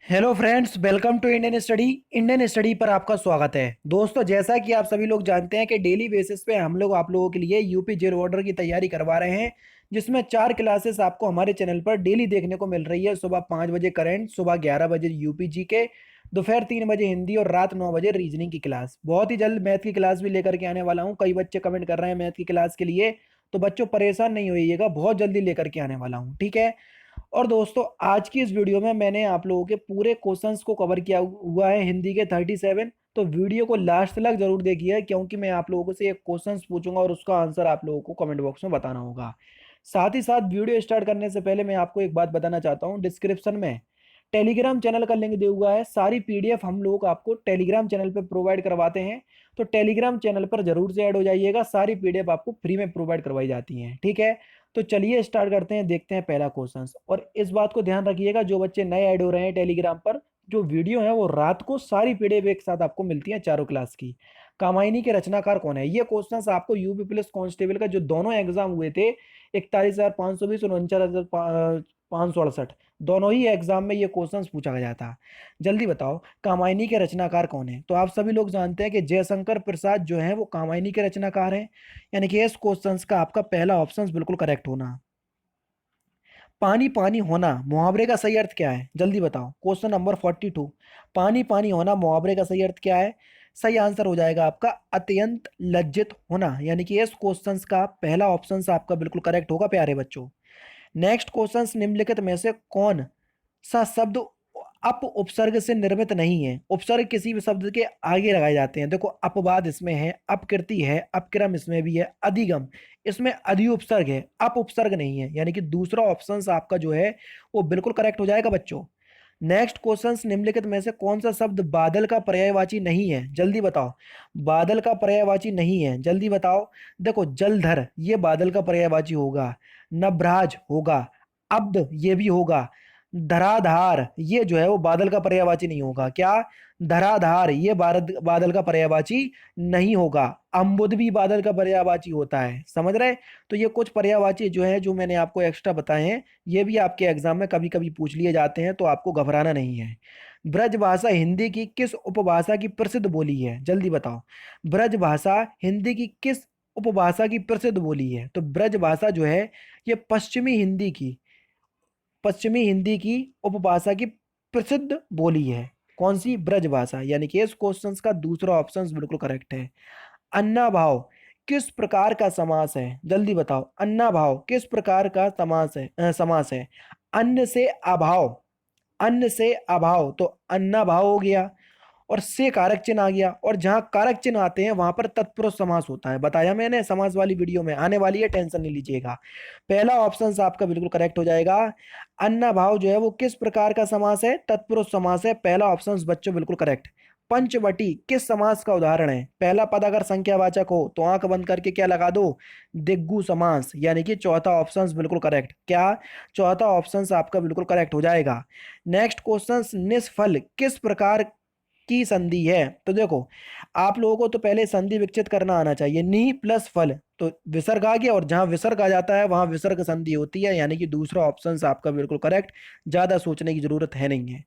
Hello friends, welcome to Indian study पर आपका स्वागत है। दोस्तों, जैसा कि आप सभी लोग जानते हैं कि डेली बेसिस पे हम लोग आप लोगों के लिए यूपी जेल ऑर्डर की तैयारी करवा रहे हैं, जिसमें 4 क्लासेस आपको हमारे चैनल पर डेली देखने को मिल रही है। सुबह 5 बजे करंट, सुबह 11 बजे यूपी जी के, दोपहर 3 बजे हिंदी और रात 9 बजे रीजनिंग की क्लास। बहुत ही जल्द मैथ की क्लास भी लेकर के आने वाला हूँ। कई बच्चे कमेंट कर रहे हैं मैथ की क्लास के लिए, तो बच्चों परेशान नहीं होइएगा, बहुत जल्दी लेकर के आने वाला हूँ, ठीक है। और दोस्तों, आज की इस वीडियो में मैंने आप लोगों के पूरे क्वेश्चंस को कवर किया हुआ है, हिंदी के 37। तो वीडियो को लास्ट तक जरूर देखिए, क्योंकि मैं आप लोगों से एक क्वेश्चंस पूछूंगा और उसका आंसर आप लोगों को कमेंट बॉक्स में बताना होगा। साथ ही साथ वीडियो स्टार्ट करने से पहले मैं आपको एक बात बताना चाहता हूँ। डिस्क्रिप्शन में टेलीग्राम चैनल का लिंक दिया हुआ है। सारी पीडीएफ हम लोग आपको टेलीग्राम चैनल पर प्रोवाइड करवाते हैं, तो टेलीग्राम चैनल पर जरूर से ऐड हो जाइएगा। सारी पीडीएफ आपको फ्री में प्रोवाइड करवाई जाती हैं, ठीक है। तो चलिए स्टार्ट करते हैं, देखते हैं पहला क्वेश्चन। और इस बात को ध्यान रखिएगा, जो बच्चे नए ऐड हो रहे हैं टेलीग्राम पर, जो वीडियो है वो रात को सारी पीडीएफ एक साथ आपको मिलती है, चारों क्लास की। कामायनी के रचनाकार कौन है? ये क्वेश्चन आपको यूपी पुलिस कांस्टेबल का जो दोनों एग्जाम हुए थे, 41,520 और 49,568, दोनों ही एग्जाम में ये क्वेश्चंस पूछा गया था। जल्दी बताओ, कामायनी के रचनाकार कौन है? तो आप सभी लोग जानते हैं कि जयशंकर प्रसाद जो है वो कामायनी के रचनाकार हैं, यानी कि इस क्वेश्चंस का आपका पहला ऑप्शन बिल्कुल करेक्ट होना। पानी पानी होना मुहावरे का सही अर्थ क्या है? जल्दी बताओ। क्वेश्चन नंबर 42, पानी पानी होना मुहावरे का सही अर्थ क्या है? सही आंसर हो जाएगा आपका अत्यंत लज्जित होना, यानी कि इस क्वेश्चंस का पहला ऑप्शन आपका बिल्कुल करेक्ट होगा प्यारे बच्चों। नेक्स्ट क्वेश्चन, निम्नलिखित में से कौन सा शब्द अप उपसर्ग से निर्मित नहीं है? उपसर्ग किसी भी शब्द के आगे लगाए जाते हैं। देखो, अपवाद इसमें है, अपकृति है, अपक्रम इसमें भी है, अधिगम इसमें अधि उपसर्ग है, अप उपसर्ग नहीं है, यानी कि दूसरा ऑप्शन आपका जो है वो बिल्कुल करेक्ट हो जाएगा बच्चों। नेक्स्ट क्वेश्चन, निम्नलिखित में से कौन सा शब्द बादल का पर्यायवाची नहीं है? जल्दी बताओ। बादल का पर्यायवाची नहीं है, जल्दी बताओ। देखो, जलधर ये बादल का पर्यायवाची होगा, नभ्राज होगा, अब्ध ये भी होगा, धराधार ये जो है वो बादल का पर्यायवाची नहीं होगा। क्या? धराधार ये बादल का पर्यायवाची नहीं होगा। अम्बुद भी बादल का पर्यायवाची होता है, समझ रहे? तो ये कुछ पर्यायवाची जो है, जो मैंने आपको एक्स्ट्रा बताए हैं, ये भी आपके एग्जाम में कभी कभी पूछ लिए जाते हैं, तो आपको घबराना नहीं है। ब्रज भाषा हिंदी की किस उपभाषा की प्रसिद्ध बोली है? जल्दी बताओ। ब्रज भाषा हिंदी की किस उपभाषा की प्रसिद्ध बोली है? तो ब्रज भाषा जो है ये पश्चिमी हिंदी की उपभाषा की प्रसिद्ध बोली है। कौन सी? ब्रज भाषा, यानी कि इस क्वेश्चन का दूसरा ऑप्शन बिल्कुल करेक्ट है। अन्ना भाव किस प्रकार का समास है? जल्दी बताओ। अन्ना भाव किस प्रकार का समास है? अन्न से अभाव, अन्न से अभाव तो अन्ना भाव हो गया, और से कारक चिन्ह आ गया, और जहां कारक चिन्ह आते हैं वहां पर तत्पुरुष समास होता है। बताया मैंने, समास वाली वीडियो में आने वाली है, टेंशन नहीं लीजिएगा। पहला ऑप्शन आपका बिल्कुल करेक्ट हो जाएगा। अन्ना भाव जो है वो किस प्रकार का समास है? तत्पुरुष समास है। पहला ऑप्शन बच्चों बिल्कुल करेक्ट। पंचवटी किस समास का उदाहरण है? पहला पद अगर संख्यावाचक हो तो आंख बंद करके क्या लगा दो? दिग्गु समास, यानी कि चौथा ऑप्शन बिल्कुल करेक्ट। क्या? चौथा ऑप्शन आपका बिल्कुल करेक्ट हो जाएगा। नेक्स्ट क्वेश्चन, निष्फल किस प्रकार की संधि है? तो देखो, आप लोगों को तो पहले संधि विकसित करना आना चाहिए। नी प्लस फल तो विसर्ग आ गया, और जहां विसर्ग आ जाता है वहां विसर्ग संधि होती है, यानी कि दूसरा ऑप्शन आपका बिल्कुल करेक्ट। ज्यादा सोचने की जरूरत है नहीं है।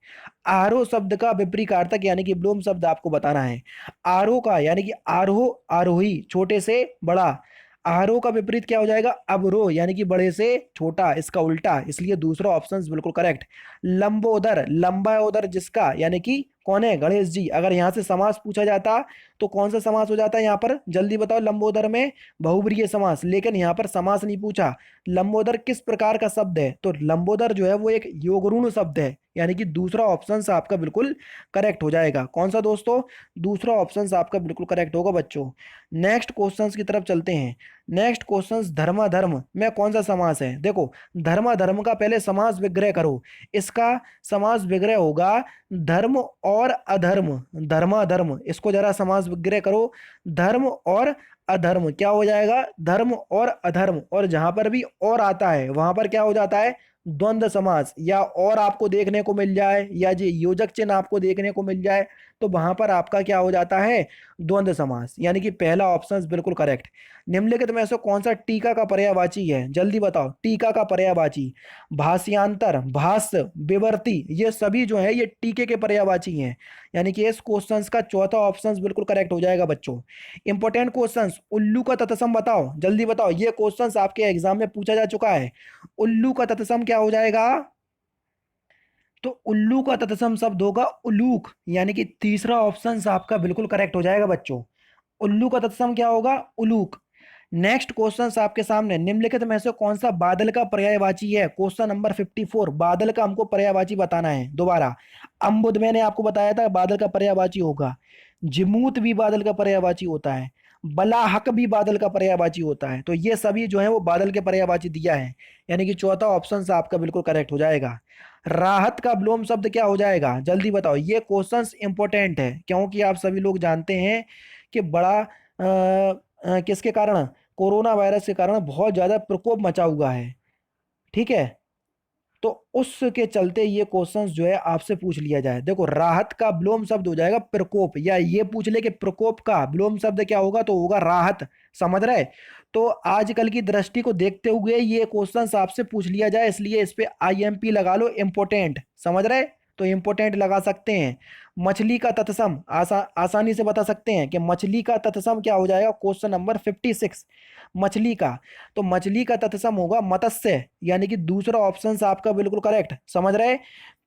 आरोह शब्द का विपरीतार्थक यानी कि विलोम शब्द आपको बताना है। आरोह का यानी कि आरोह आरोही, छोटे से बड़ा। आरोह का विपरीत क्या हो जाएगा? अवरोह, यानी कि बड़े से छोटा, इसका उल्टा, इसलिए दूसरा ऑप्शन बिल्कुल करेक्ट। लंबोदर, लंबा उदर जिसका, यानी कि कौन है? गणेश जी। अगर यहां से समास पूछा जाता तो कौन सा समास हो जाता है यहाँ पर? जल्दी बताओ। लंबोदर में बहुब्रीहि समास, लेकिन यहाँ पर समास नहीं पूछा। लंबोदर किस प्रकार का शब्द है? तो लंबोदर जो है वो एक योगऋण शब्द है, यानी कि दूसरा ऑप्शन आपका बिल्कुल करेक्ट हो जाएगा। कौन सा दोस्तों? दूसरा ऑप्शन आपका बिल्कुल करेक्ट होगा बच्चों। नेक्स्ट क्वेश्चंस की तरफ चलते हैं। नेक्स्ट क्वेश्चंस, धर्माधर्म में कौन सा समास है? देखो, धर्माधर्म का पहले समास विग्रह करो। इसका समास विग्रह होगा धर्म और अधर्म। धर्माधर्म, इसको जरा समास विग्रह करो। धर्म और अधर्म क्या हो जाएगा? धर्म और अधर्म, और जहां पर भी और आता है वहां पर क्या हो जाता है? द्वंद्व समास। या और आपको देखने को मिल जाए, या जो योजक चिन्ह आपको देखने को मिल जाए, तो वहां पर आपका क्या हो जाता है, द्वंद्व समास, यानी कि पहला ऑप्शन बिल्कुल करेक्ट। निम्नलिखित में से कौन सा टीका का पर्यायवाची है, जल्दी बताओ, टीका का पर्यायवाची। भाष्यांतर, भाष्य, विवर्ती, ये सभी जो है ये टीके के पर्यायवाची हैं, यानी कि इस क्वेश्चंस का चौथा ऑप्शन बिल्कुल करेक्ट हो जाएगा बच्चों। इंपॉर्टेंट क्वेश्चंस, उल्लू का तत्सम बताओ, जल्दी बताओ, ये क्वेश्चंस आपके एग्जाम में पूछा जा चुका है। उल्लू का तत्सम क्या हो जाएगा, तो उल्लू का तत्सम शब्द होगा उलूक, यानी कि तीसरा ऑप्शन आपका बिल्कुल करेक्ट हो जाएगा बच्चों। उल्लू का तत्सम क्या होगा, उलूक। नेक्स्ट क्वेश्चन आपके सामने, निम्नलिखित में से कौन सा बादल का पर्यायवाची है, क्वेश्चन नंबर 54, बादल का हमको पर्यायवाची बताना है। दोबारा, अम्बुद मैंने आपको बताया था बादल का पर्यायवाची होगा, जिमूत भी बादल का पर्यायवाची होता है, बलाहक भी बादल का पर्यायवाची होता है, तो ये सभी जो है वो बादल के पर्यायवाची दिया है, यानी कि चौथा ऑप्शन आपका बिल्कुल करेक्ट हो जाएगा। राहत का विलोम शब्द क्या हो जाएगा, जल्दी बताओ, ये क्वेश्चंस इंपॉर्टेंट है क्योंकि आप सभी लोग जानते हैं कि बड़ा किसके कारण, कोरोना वायरस के कारण बहुत ज्यादा प्रकोप मचा हुआ है, ठीक है। तो उसके चलते ये क्वेश्चंस जो है आपसे पूछ लिया जाए। देखो, राहत का विलोम शब्द हो जाएगा प्रकोप, या ये पूछ ले कि प्रकोप का विलोम शब्द क्या होगा, तो होगा राहत, समझ रहे। तो आजकल की दृष्टि को देखते हुए ये क्वेश्चंस आपसे पूछ लिया जाए, इसलिए इस पे आईएमपी लगा लो, इंपोर्टेंट, समझ रहे, तो इंपोर्टेंट लगा सकते हैं। मछली का तत्सम आसानी से बता सकते हैं कि मछली का तत्सम क्या हो जाएगा, क्वेश्चन नंबर 56, मछली का, तो मछली का तत्सम होगा मत्स्य, यानी कि दूसरा ऑप्शन आपका बिल्कुल करेक्ट, समझ रहे,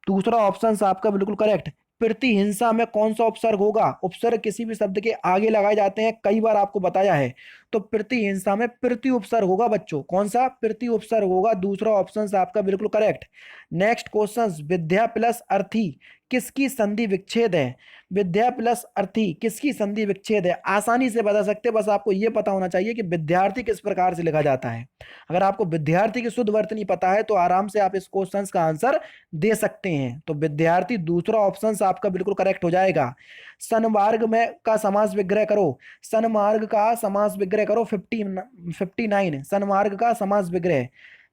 दूसरा ऑप्शन आपका बिल्कुल करेक्ट। प्रतिहिंसा में कौन सा उपसर्ग होगा, उपसर्ग किसी भी शब्द के आगे लगाए जाते हैं, कई बार आपको बताया है, तो प्रतिहिंसा में प्रति उपसर्ग होगा बच्चों, कौन सा, प्रति उपसर्ग होगा, दूसरा ऑप्शन आपका बिल्कुल करेक्ट। नेक्स्ट क्वेश्चन, विद्या प्लस अर्थी किसकी संधि विच्छेद है, विद्या प्लस अर्थी किसकी संधि विच्छेद है, आसानी से बता सकते हैं, बस आपको यह पता होना चाहिए कि विद्यार्थी किस प्रकार से लिखा जाता है। अगर आपको विद्यार्थी की शुद्ध वर्तनी पता है तो आराम से आप इस क्वेश्चन का आंसर दे सकते हैं, तो विद्यार्थी दूसरा ऑप्शन आपका बिल्कुल करेक्ट हो जाएगा। सनमार्ग में का समास विग्रह करो, सनमार्ग का समास विग्रह करो, 59, सनमार्ग का समास विग्रह।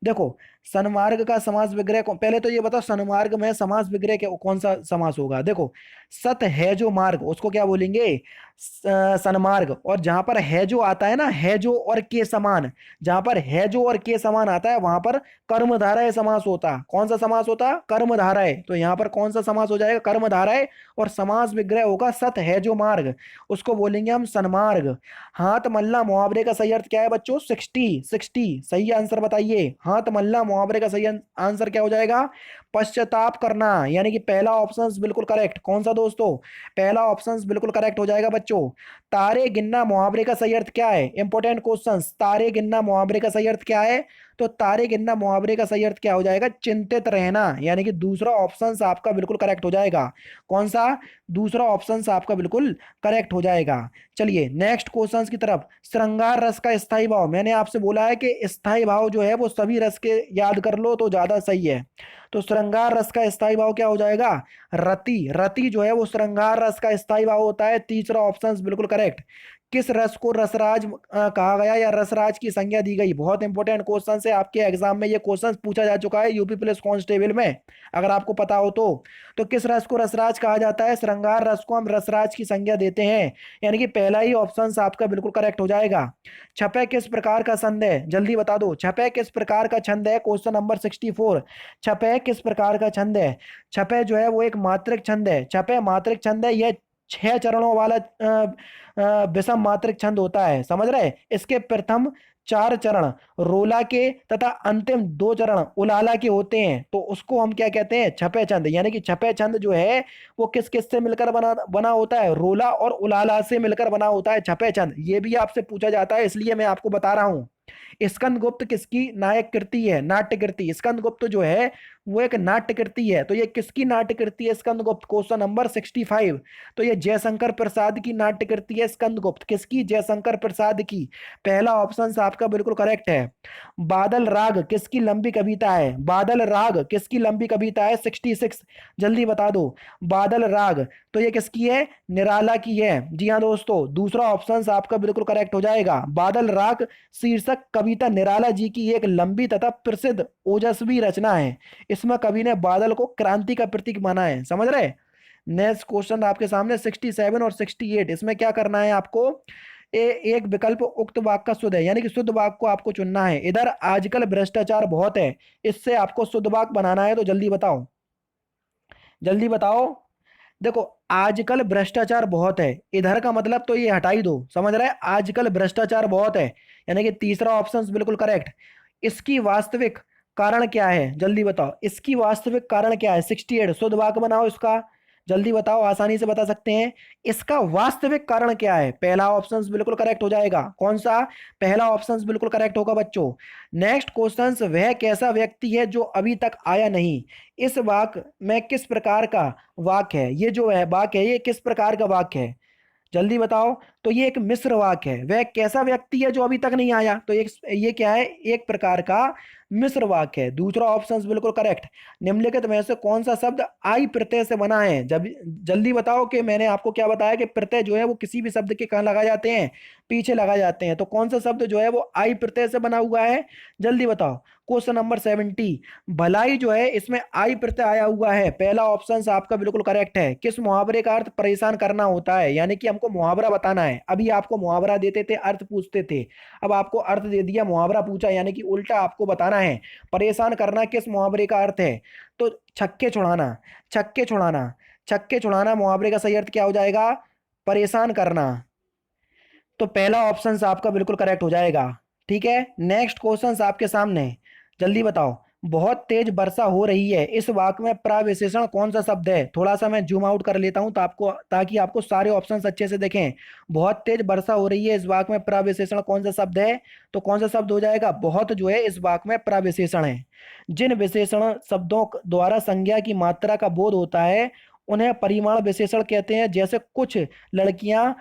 देखो, सनमार्ग का समास विग्रह पहले तो ये बताओ, सनमार्ग में समास विग्रह कौन सा समास होगा। देखो, सत है जो मार्ग, उसको क्या बोलेंगे, सनमार्ग, और जहां पर है जो आता है ना, है जो और के समान, जहां पर है जो और के समान आता है वहां पर कर्मधारय समास होता, कौन सा समास होता, कर्मधारय, तो यहां पर कौन सा समास हो जाएगा, कर्मधारय, और समास विग्रह होगा सत है जो मार्ग, उसको बोलेंगे हम सन्मार्ग। हाथ मल्ला मुहावरे का सही अर्थ क्या है बच्चों, 60, सही आंसर बताइए, हाथ मल्ला मुहावरे का सही आंसर क्या हो जाएगा, पश्चाताप करना, यानी कि पहला ऑप्शन बिल्कुल करेक्ट, कौन सा दोस्तों, पहला ऑप्शन बिल्कुल करेक्ट हो जाएगा बच्चों। तारे गिनना मुहावरे का सही अर्थ क्या है, इंपॉर्टेंट क्वेश्चन, तारे गिनना मुहावरे का सही अर्थ क्या है, तो तारे गिनना मुहावरे का सही अर्थ क्या हो जाएगा, चिंतित रहना, यानी कि दूसरा ऑप्शन आपका बिल्कुल करेक्ट हो जाएगा, कौन सा, दूसरा ऑप्शन आपका बिल्कुल करेक्ट हो जाएगा। चलिए नेक्स्ट क्वेश्चन की तरफ, श्रृंगार रस का स्थायी भाव, मैंने आपसे बोला है कि स्थायी भाव जो है वो सभी रस के याद कर लो तो ज्यादा सही है, तो श्रृंगार रस का स्थायी भाव क्या हो जाएगा, रति, रति जो है वो श्रृंगार रस का स्थायी भाव होता है, तीसरा ऑप्शन बिल्कुल करेक्ट। किस रस को रसराज कहा गया या रसराज की संज्ञा दी गई, बहुत इंपॉर्टेंट क्वेश्चन है, आपके एग्जाम में ये क्वेश्चन पूछा जा चुका है यूपी पुलिस कांस्टेबल में, अगर आपको पता हो तो किस रस को रसराज कहा जाता है, श्रृंगार रस को हम रसराज की संज्ञा देते हैं, यानी कि पहला ही ऑप्शन आपका बिल्कुल करेक्ट हो जाएगा। छपे किस प्रकार का छंद है, जल्दी बता दो, छपे किस प्रकार का छंद है, क्वेश्चन नंबर 64, छपे किस प्रकार का छंद है, छपे जो है वो एक मात्रिक छंद है, छपे मात्रिक छंद है, यह 6 चरणों वाला विषम मात्रिक छंद होता है, समझ रहे, इसके प्रथम 4 चरण रोला के तथा अंतिम 2 चरण उलाला के होते हैं, तो उसको हम क्या कहते हैं, छपे छंद, यानी कि छपे छंद जो है वो किस किस से मिलकर बना बना होता है, रोला और उलाला से मिलकर बना होता है छपे छंद, ये भी आपसे पूछा जाता है, इसलिए मैं आपको बता रहा हूं। स्कंदगुप्त किसकी नायक कृति है, नाट्य कृति, स्कंदगुप्त जो है वो एक नाट्य कृति है, तो ये किसकी नाट्य कृति है स्कंदगुप्त, क्वेश्चन नंबर 65, तो ये जयशंकर प्रसाद की नाट्य कृति है स्कंदगुप्त, किसकी, जयशंकर प्रसाद की, पहला ऑप्शन आपका बिल्कुल करेक्ट है। बादल राग किसकी लंबी कविता है, बादल राग किसकी लंबी कविता है, 66, जल्दी बता दो, बादल राग, तो ये किसकी है, निराला की है, जी हाँ दोस्तों, दूसरा ऑप्शन आपका बिल्कुल करेक्ट हो जाएगा, बादल राग शीर्षक कविता निराला जी की एक लंबी तथा प्रसिद्ध ओजस्वी रचना है, इसमें कवि ने बादल को क्रांति का प्रतीक माना है, समझ रहे, नेक्स्ट क्वेश्चन आपके सामने 67 और 68, इसमें क्या करना है आपको, एक विकल्प उक्त वाक्य का शुद्ध है, यानी कि शुद्ध वाक्य को आपको चुनना है। इधर आजकल भ्रष्टाचार बहुत है, इससे आपको शुद्ध वाक्य बनाना है, तो जल्दी बताओ, जल्दी बताओ। देखो, आजकल भ्रष्टाचार बहुत है, इधर का मतलब तो ये हटा ही दो, समझ रहे हैं, आजकल भ्रष्टाचार बहुत है, यानी कि तीसरा ऑप्शन बिल्कुल करेक्ट। इसकी वास्तविक कारण क्या है, जल्दी बताओ, इसकी वास्तविक कारण क्या है, 68, शुद्ध वाक्य बनाओ इसका, जल्दी बताओ, आसानी से बता सकते हैं। इसका वास्तविक कारण क्या है, पहला ऑप्शन बिल्कुल करेक्ट हो जाएगा, कौन सा, पहला ऑप्शन बिल्कुल करेक्ट होगा बच्चों। नेक्स्ट क्वेश्चन, वह कैसा व्यक्ति है जो अभी तक आया नहीं, इस वाक्य में किस प्रकार का वाक्य है, ये जो है वाक्य है ये किस प्रकार का वाक्य है, जल्दी बताओ। तो ये एक मिश्र वाक्य है, वह कैसा व्यक्ति है जो अभी तक नहीं आया, तो एक ये क्या है, एक प्रकार का मिश्र वाक्य है। दूसरा ऑप्शन बिल्कुल करेक्ट। निम्नलिखित में से कौन सा शब्द आई प्रत्यय से बना है, जब जल्दी बताओ, कि मैंने आपको क्या बताया कि प्रत्यय जो है वो किसी भी शब्द के कहाँ लगाए जाते हैं, पीछे लगाए जाते हैं, तो कौन सा शब्द जो है वो आई प्रत्यय से बना हुआ है, जल्दी बताओ। क्वेश्चन नंबर 70, भलाई जो है इसमें आई प्रत्यय आया हुआ है, पहला ऑप्शन आपका बिल्कुल करेक्ट है। किस मुहावरे का अर्थ परेशान करना होता है, यानी कि हमको मुहावरा बताना है, अभी आपको मुहावरा देते थे, अर्थ पूछते थे, अब आपको अर्थ दे दिया, मुहावरा पूछा, यानी कि उल्टा आपको बताना है परेशान करना किस मुहावरे का अर्थ है। तो छक्के छुड़ाना, छक्के छुड़ाना, छक्के छुड़ाना मुहावरे का सही अर्थ क्या हो जाएगा, परेशान करना। तो पहला ऑप्शन आपका बिल्कुल करेक्ट हो जाएगा। ठीक है, नेक्स्ट क्वेश्चन आपके सामने, जल्दी बताओ। बहुत तेज वर्षा हो रही है, इस वाक्य में प्रविशेषण कौन सा शब्द है, थोड़ा सा मैं जूम आउट कर लेता हूं तो आपको, ताकि आपको सारे ऑप्शंस अच्छे से देखें। बहुत तेज वर्षा हो रही है, इस वाक्य में प्रविशेषण कौन सा शब्द है, तो कौन सा शब्द हो जाएगा, बहुत जो है इस वाक्य में प्रविशेषण है। जिन विशेषण शब्दों द्वारा संज्ञा की मात्रा का बोध होता है उन्हें परिमाण विशेषण कहते हैं, जैसे कुछ लड़कियां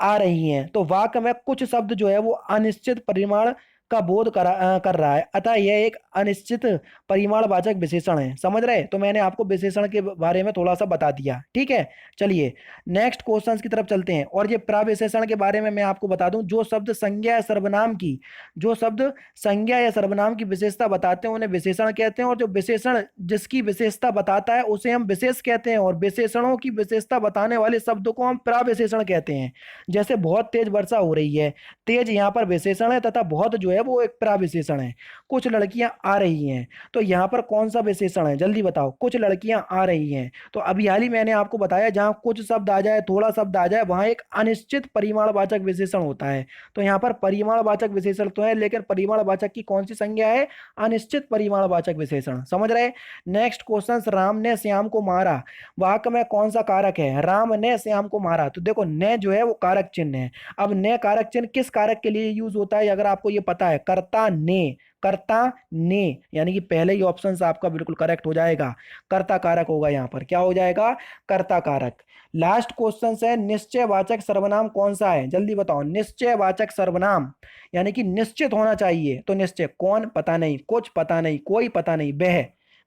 आ रही हैं, तो वाक्य में कुछ शब्द जो है वो अनिश्चित परिमाण का बोध कर रहा है, अतः यह एक अनिश्चित परिमाणवाचक विशेषण है, समझ रहे। तो मैंने आपको विशेषण के बारे में थोड़ा सा बता दिया, ठीक है। चलिए नेक्स्ट क्वेश्चंस की तरफ चलते हैं, और ये प्रविशेषण के बारे में मैं आपको बता दूं, जो शब्द संज्ञा या सर्वनाम की, जो शब्द संज्ञा या सर्वनाम की विशेषता बताते हैं उन्हें विशेषण कहते हैं, और जो विशेषण जिसकी विशेषता बताता है उसे हम विशेष कहते हैं, और विशेषणों की विशेषता बताने वाले शब्दों को हम प्रविशेषण कहते हैं। जैसे बहुत तेज वर्षा हो रही है, तेज यहाँ पर विशेषण है, तथा बहुत जो है वो एक प्रविशेषण है। कुछ लड़कियां आ रही हैं, तो यहाँ पर कौन सा विशेषण है, जल्दी बताओ, कुछ लड़कियां आ रही हैं, तो अभी हाल ही मैंने आपको बताया, जहां कुछ शब्द आ जाए, थोड़ा शब्द आ जाए, वहां एक अनिश्चित परिमाणवाचक विशेषण होता है। तो यहाँ पर परिमाणवाचक विशेषण तो है, लेकिन परिमाणवाचक की कौन सी संज्ञा है, अनिश्चित परिमाणवाचक विशेषण, समझ रहे। नेक्स्ट क्वेश्चन, राम ने श्याम को मारा, वाक्य में कौन सा कारक है, राम ने श्याम को मारा, तो देखो ने जो है वो कारक चिन्ह है। अब ने कारक चिन्ह किस कारक के लिए यूज होता है, अगर आपको ये पता है, कर्ता ने, कर्ता ने, यानी कि पहले ही ऑप्शन आपका बिल्कुल करेक्ट हो जाएगा, कर्ता कारक होगा, यहाँ पर क्या हो जाएगा, कर्ता कारक। लास्ट क्वेश्चन है, निश्चयवाचक सर्वनाम कौन सा है, जल्दी बताओ, निश्चयवाचक सर्वनाम, यानी कि निश्चित होना चाहिए, तो निश्चय, कौन पता नहीं, कुछ पता नहीं, कोई पता नहीं, वह,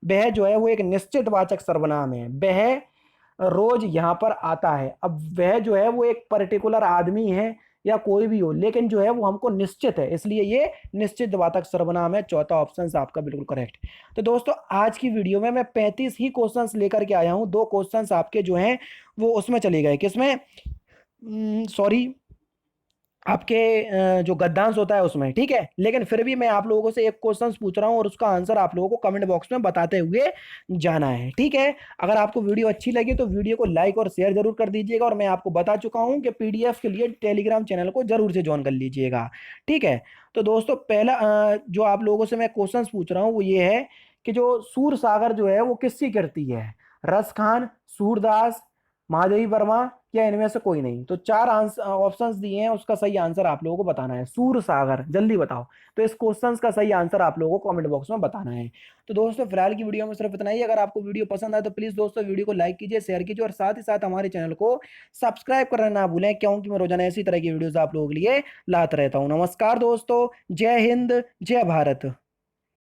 वह जो है वो एक निश्चित वाचक सर्वनाम है, वह रोज यहाँ पर आता है। अब वह जो है वो एक पर्टिकुलर आदमी है या कोई भी हो, लेकिन जो है वो हमको निश्चित है, इसलिए ये निश्चित वाचक सर्वनाम है, चौथा ऑप्शन आपका बिल्कुल करेक्ट। तो दोस्तों आज की वीडियो में मैं 35 ही क्वेश्चंस लेकर के आया हूं, दो क्वेश्चंस आपके जो हैं वो उसमें चले गए, किसमें, सॉरी, आपके जो गद्यांश होता है उसमें, ठीक है। लेकिन फिर भी मैं आप लोगों से एक क्वेश्चन पूछ रहा हूं और उसका आंसर आप लोगों को कमेंट बॉक्स में बताते हुए जाना है, ठीक है। अगर आपको वीडियो अच्छी लगी तो वीडियो को लाइक और शेयर जरूर कर दीजिएगा, और मैं आपको बता चुका हूं कि पीडीएफ के लिए टेलीग्राम चैनल को जरूर से ज्वाइन कर लीजिएगा, ठीक है। तो दोस्तों पहला जो आप लोगों से मैं क्वेश्चन पूछ रहा हूँ वो ये है कि जो सूर सागर जो है वो किसकी कृति है, रस खान, सूरदास, महादेवी वर्मा, या इनमें से कोई नहीं। तो चार आंसर ऑप्शंस दिए हैं, उसका सही आंसर आप लोगों को बताना है, सूर सागर, जल्दी बताओ। तो इस क्वेश्चन का सही आंसर आप लोगों को कमेंट बॉक्स में बताना है। तो दोस्तों फिलहाल की वीडियो में सिर्फ इतना ही। अगर आपको वीडियो पसंद आए तो प्लीज दोस्तों वीडियो को लाइक कीजिए, शेयर कीजिए, और साथ ही साथ हमारे चैनल को सब्सक्राइब करना ना भूलें, क्योंकि मैं रोजाना इसी तरह की वीडियोस आप लोगों के लिए लाता रहता हूँ। नमस्कार दोस्तों, जय हिंद, जय भारत।